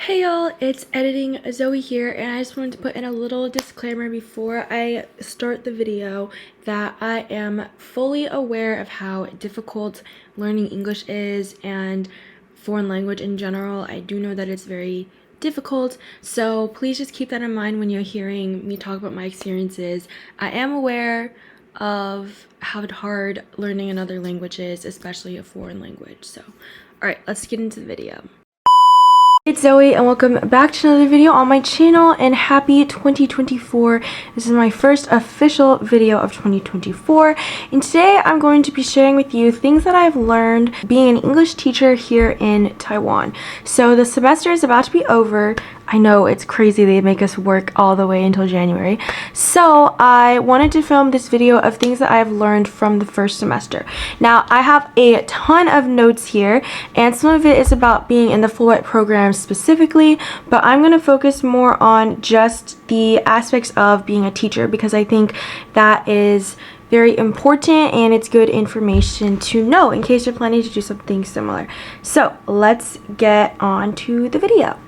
Hey y'all, it's Editing Zoe here, and I just wanted to put in a little disclaimer before I start the video that I am fully aware of how difficult learning English is and foreign language in general. I do know that it's very difficult, so please just keep that in mind when you're hearing me talk about my experiences. I am aware of how hard learning another language is, especially a foreign language. So, alright, let's get into the video. It's Zoe and welcome back to another video on my channel, and happy 2024. This is my first official video of 2024, and today I'm going to be sharing with you things that I've learned being an English teacher here in Taiwan. So the semester is about to be over. I know it's crazy they make us work all the way until January. So I wanted to film this video of things that I've learned from the first semester. Now I have a ton of notes here, and some of it is about being in the Fulbright program specifically, but I'm going to focus more on just the aspects of being a teacher because I think that is very important and it's good information to know in case you're planning to do something similar. So let's get on to the video.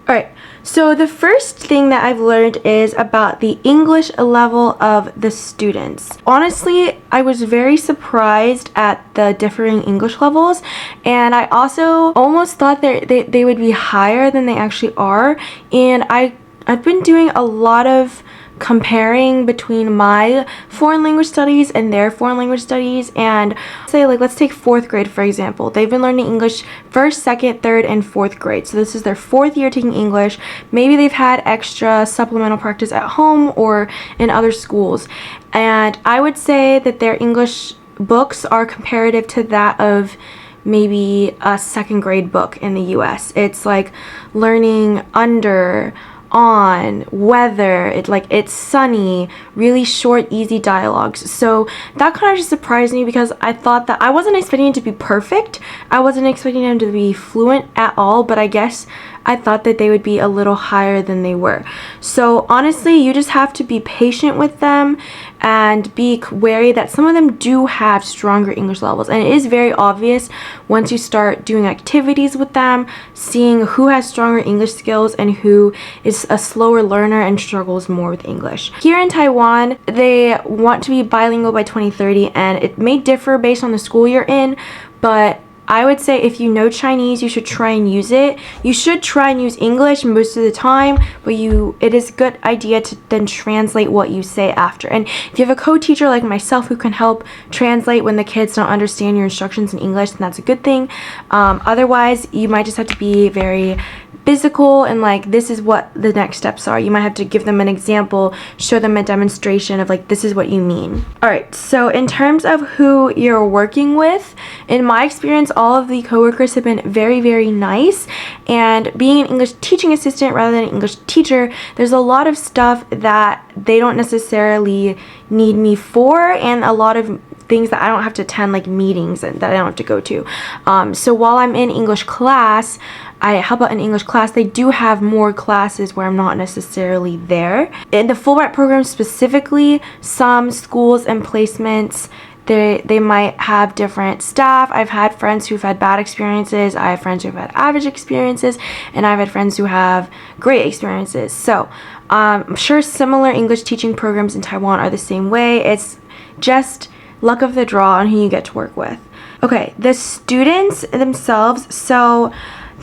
Alright, so the first thing that I've learned is about the English level of the students. Honestly, I was very surprised at the differing English levels, and I also almost thought they would be higher than they actually are, and I've been doing a lot of comparing between my foreign language studies and their foreign language studies, and say, like, let's take 4th grade for example. They've been learning English 1st, 2nd, 3rd, and 4th grade, so this is their 4th year taking English. Maybe they've had extra supplemental practice at home or in other schools, and I would say that their English books are comparative to that of maybe a 2nd grade book in the US. It's like learning under, on, weather, it's sunny, really short, easy dialogues. So that kind of just surprised me because I thought that I wasn't expecting it to be perfect. I wasn't expecting them to be fluent at all, but I guess I thought that they would be a little higher than they were. So honestly, you just have to be patient with them and be wary that some of them do have stronger English levels. And it is very obvious once you start doing activities with them, seeing who has stronger English skills and who is a slower learner and struggles more with English. Here in Taiwan, they want to be bilingual by 2030, and it may differ based on the school you're in, but I would say if you know Chinese, you should try and use it. You should try and use English most of the time, but it is a good idea to then translate what you say after. And if you have a co-teacher like myself who can help translate when the kids don't understand your instructions in English, then that's a good thing. Otherwise, you might just have to be very physical and like, this is what the next steps are. You might have to give them an example, show them a demonstration of like, this is what you mean. Alright, so in terms of who you're working with, in my experience, all of the coworkers have been very, very nice. And being an English teaching assistant rather than an English teacher, there's a lot of stuff that they don't necessarily need me for, and a lot of things that I don't have to attend, like meetings and that I don't have to go to. So while I'm in English class, I help out in English class. They do have more classes where I'm not necessarily there. In the Fulbright program specifically, some schools and placements, they might have different staff. I've had friends who've had bad experiences, I have friends who've had average experiences, and I've had friends who have great experiences. So I'm sure similar English teaching programs in Taiwan are the same way. It's just luck of the draw on who you get to work with. Okay, the students themselves, so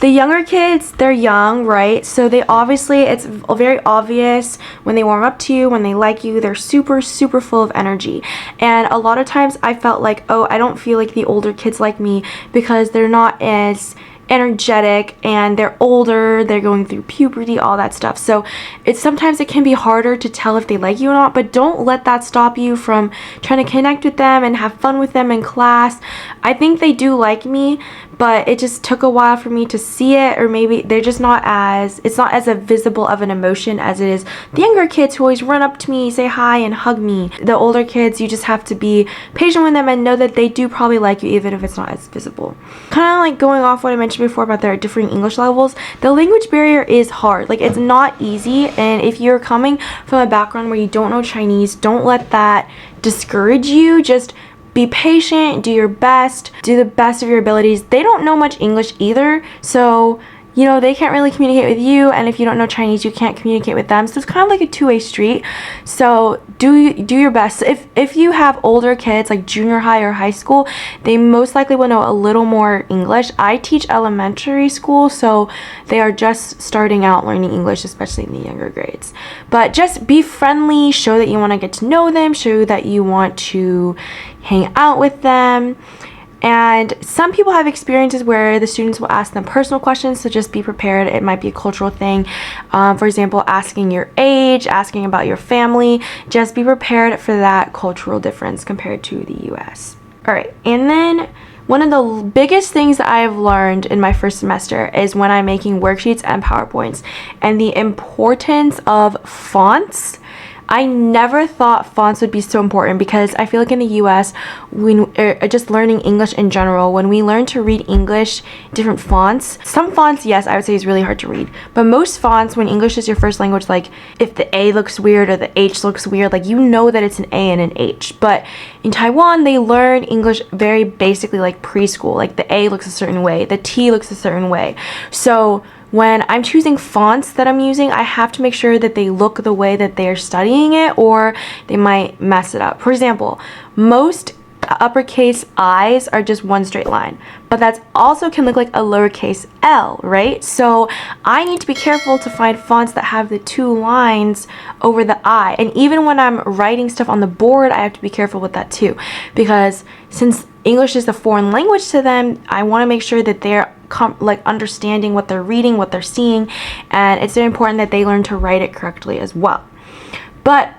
the younger kids, they're young, right? So it's very obvious when they warm up to you, when they like you, they're super, super full of energy. And a lot of times I felt like, oh, I don't feel like the older kids like me because they're not as energetic and they're older, they're going through puberty, all that stuff. So sometimes it can be harder to tell if they like you or not, but don't let that stop you from trying to connect with them and have fun with them in class. I think they do like me, but it just took a while for me to see it, or maybe they're just it's not as visible of an emotion as it is the younger kids who always run up to me, say hi, and hug me. The older kids, you just have to be patient with them and know that they do probably like you even if it's not as visible. Kind of like going off what I mentioned before about their differing English levels, the language barrier is hard. Like, it's not easy, and if you're coming from a background where you don't know Chinese, don't let that discourage you. Just be patient, do your best, do the best of your abilities. They don't know much English either, so you know, they can't really communicate with you, and if you don't know Chinese, you can't communicate with them. So it's kind of like a two-way street. So do your best. If you have older kids, like junior high or high school, they most likely will know a little more English. I teach elementary school, so they are just starting out learning English, especially in the younger grades. But just be friendly, show that you want to get to know them, show that you want to hang out with them. And some people have experiences where the students will ask them personal questions, so just be prepared. It might be a cultural thing. For example, asking your age, asking about your family. Just be prepared for that cultural difference compared to the US. All right, and then one of the biggest things that I have learned in my first semester is when I'm making worksheets and PowerPoints, and the importance of fonts. I never thought fonts would be so important because I feel like in the US, when just learning English in general, when we learn to read English, different fonts, some fonts, yes, I would say is really hard to read. But most fonts, when English is your first language, like if the A looks weird or the H looks weird, like you know that it's an A and an H. But in Taiwan, they learn English very basically like preschool. Like the A looks a certain way, the T looks a certain way. So when I'm choosing fonts that I'm using, I have to make sure that they look the way that they're studying it, or they might mess it up. For example, most uppercase I's are just one straight line, but that also can look like a lowercase L, right? So I need to be careful to find fonts that have the two lines over the I. And even when I'm writing stuff on the board, I have to be careful with that too, because since English is a foreign language to them, I want to make sure that they're like understanding what they're reading, what they're seeing, and it's very important that they learn to write it correctly as well. But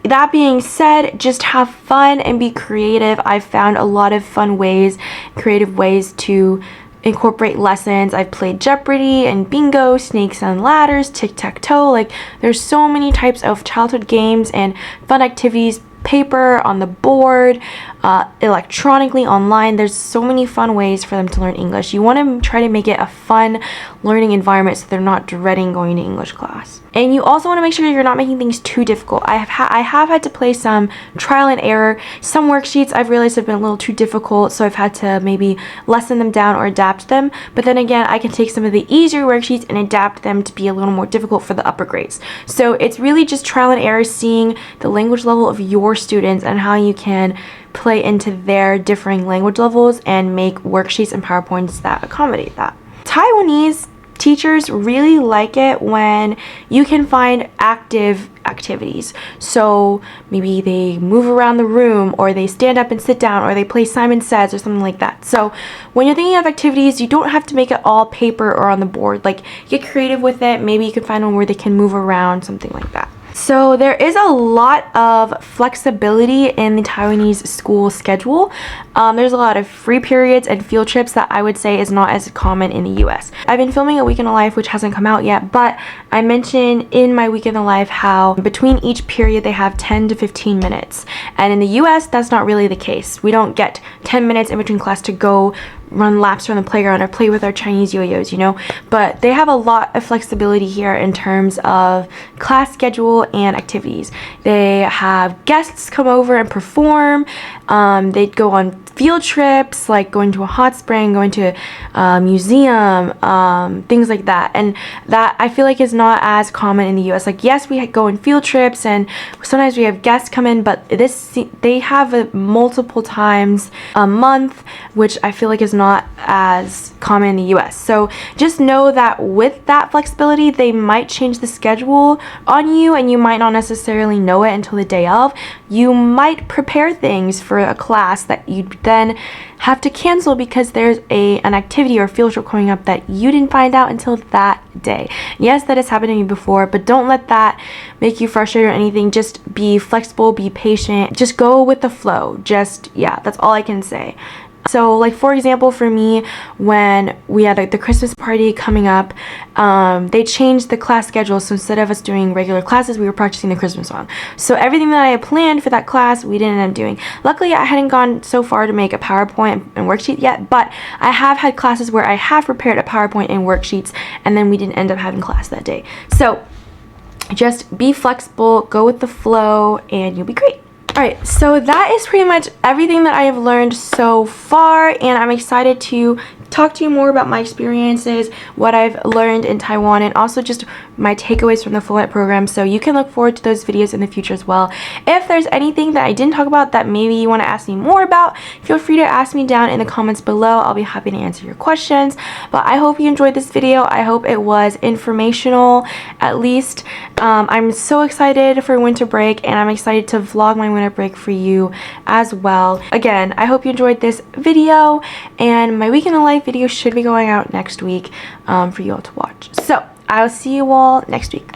that being said, just have fun and be creative. I've found a lot of fun ways, creative ways to incorporate lessons. I've played Jeopardy and bingo, snakes and ladders, tic-tac-toe. Like there's so many types of childhood games and fun activities, paper, on the board, electronically, online. There's so many fun ways for them to learn English. You want to try to make it a fun learning environment so they're not dreading going to English class. And you also want to make sure you're not making things too difficult. I have had to play some trial and error. Some worksheets I've realized have been a little too difficult, so I've had to maybe lessen them down or adapt them. But then again, I can take some of the easier worksheets and adapt them to be a little more difficult for the upper grades. So it's really just trial and error, seeing the language level of your students and how you can play into their differing language levels and make worksheets and PowerPoints that accommodate that. Taiwanese teachers really like it when you can find active activities. So maybe they move around the room, or they stand up and sit down, or they play Simon Says or something like that. So when you're thinking of activities, you don't have to make it all paper or on the board. Like get creative with it. Maybe you can find one where they can move around, something like that. So there is a lot of flexibility in the Taiwanese school schedule. There's a lot of free periods and field trips that I would say is not as common in the US. I've been filming A Week in the Life, which hasn't come out yet, but I mentioned in my Week in the Life how between each period they have 10 to 15 minutes. And in the US, that's not really the case. We don't get 10 minutes in between class to go run laps around the playground or play with our Chinese yo-yos, you know, but they have a lot of flexibility here in terms of class schedule and activities. They have guests come over and perform. They go on field trips, like going to a hot spring, going to a museum, things like that. And that I feel like is not as common in the US. Like, yes, we go on field trips and sometimes we have guests come in, but they have it multiple times a month, which I feel like is not as common in the US. So just know that with that flexibility, they might change the schedule on you, and you might not necessarily know it until the day of. You might prepare things for a class that you then have to cancel because there's an activity or field trip coming up that you didn't find out until that day. Yes, that has happened to me before, but don't let that make you frustrated or anything. Just be flexible, be patient, just go with the flow. Yeah, that's all I can say. So, like, for example, for me, when we had the Christmas party coming up, they changed the class schedule. So instead of us doing regular classes, we were practicing the Christmas song. So everything that I had planned for that class, we didn't end up doing. Luckily, I hadn't gone so far to make a PowerPoint and worksheet yet, but I have had classes where I have prepared a PowerPoint and worksheets, and then we didn't end up having class that day. So just be flexible, go with the flow, and you'll be great. Alright, so that is pretty much everything that I have learned so far, and I'm excited to talk to you more about my experiences, what I've learned in Taiwan, and also just my takeaways from the Fulbright program. So you can look forward to those videos in the future as well. If there's anything that I didn't talk about that maybe you want to ask me more about, feel free to ask me down in the comments below. I'll be happy to answer your questions. But I hope you enjoyed this video. I hope it was informational, at least. I'm so excited for winter break, and I'm excited to vlog my winter break for you as well. Again, I hope you enjoyed this video, and my weekend in life video should be going out next week for you all to watch. So I'll see you all next week.